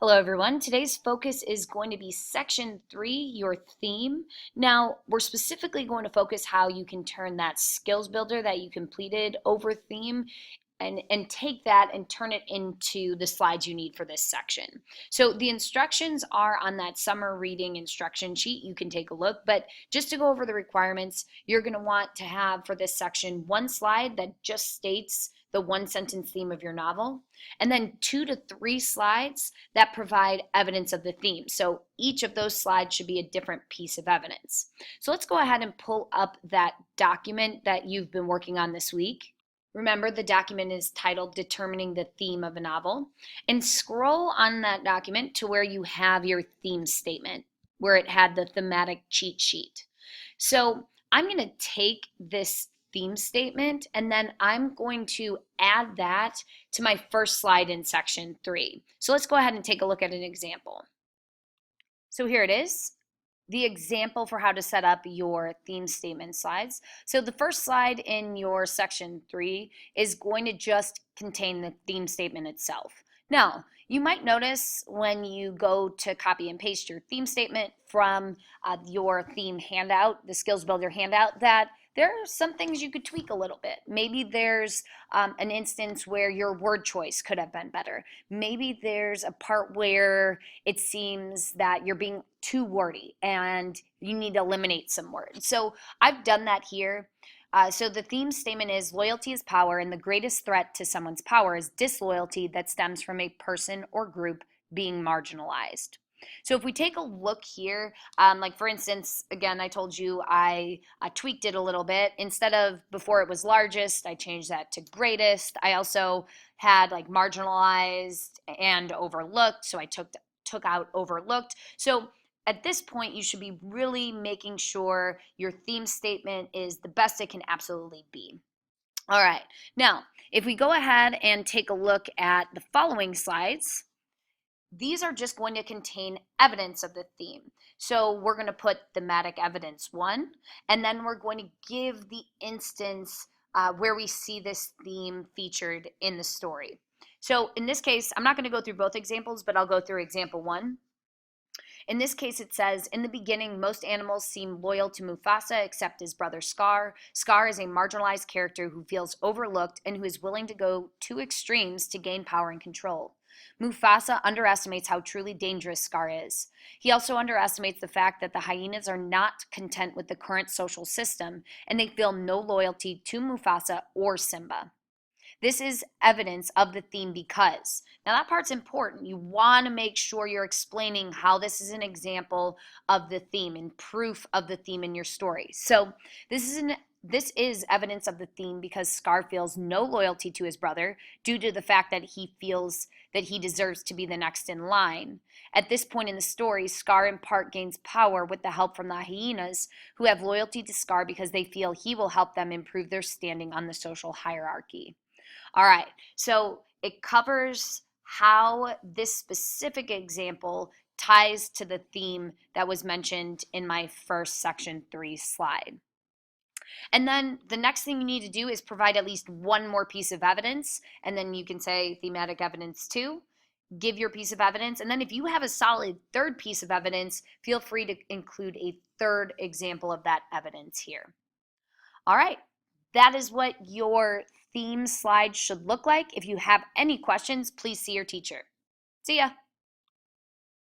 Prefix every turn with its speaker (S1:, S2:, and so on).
S1: Hello everyone. Today's focus is going to be section 3, your theme. Now, we're specifically going to focus how you can turn that skills builder that you completed over theme and take that and turn it into the slides you need for this section. So the instructions are on that summer reading instruction sheet. You can take a look, but just to go over the requirements, you're going to want to have for this section one slide that just states the one sentence theme of your novel, and then 2 to 3 slides that provide evidence of the theme. So each of those slides should be a different piece of evidence. So let's go ahead and pull up that document that you've been working on this week. Remember, the document is titled Determining the Theme of a Novel, and scroll on that document to where you have your theme statement, where it had the thematic cheat sheet. So I'm going to take this theme statement and then I'm going to add that to my first slide in section 3. So let's go ahead and take a look at an example. So here it is, the example for how to set up your theme statement slides. So the first slide in your section 3 is going to just contain the theme statement itself. Now, you might notice when you go to copy and paste your theme statement from your theme handout, the Skills Builder handout, that there are some things you could tweak a little bit. Maybe there's an instance where your word choice could have been better. Maybe there's a part where it seems that you're being too wordy and you need to eliminate some words. So I've done that here. So the theme statement is loyalty is power, and the greatest threat to someone's power is disloyalty that stems from a person or group being marginalized. So if we take a look here, like for instance, again, I told you I tweaked it a little bit. Instead of before it was largest, I changed that to greatest. I also had like marginalized and overlooked, so I took out overlooked. So at this point, you should be really making sure your theme statement is the best it can absolutely be. All right, now, if we go ahead and take a look at the following slides, these are just going to contain evidence of the theme. So we're going to put thematic evidence 1, and then we're going to give the instance where we see this theme featured in the story. So in this case, I'm not going to go through both examples, but I'll go through example 1. In this case, it says, in the beginning, most animals seem loyal to Mufasa except his brother Scar. Scar is a marginalized character who feels overlooked and who is willing to go to extremes to gain power and control. Mufasa underestimates how truly dangerous Scar is. He also underestimates the fact that the hyenas are not content with the current social system and they feel no loyalty to Mufasa or Simba. This is evidence of the theme because. Now that part's important. You want to make sure you're explaining how this is an example of the theme and proof of the theme in your story. So this is evidence of the theme because Scar feels no loyalty to his brother due to the fact that he feels that he deserves to be the next in line. At this point in the story, Scar in part gains power with the help from the hyenas who have loyalty to Scar because they feel he will help them improve their standing on the social hierarchy. All right, so it covers how this specific example ties to the theme that was mentioned in my first section 3 slide. And then the next thing you need to do is provide at least one more piece of evidence, and then you can say thematic evidence 2, give your piece of evidence, and then if you have a solid third piece of evidence, feel free to include a third example of that evidence here. All right, that is what your theme slide should look like. If you have any questions, please see your teacher. See ya.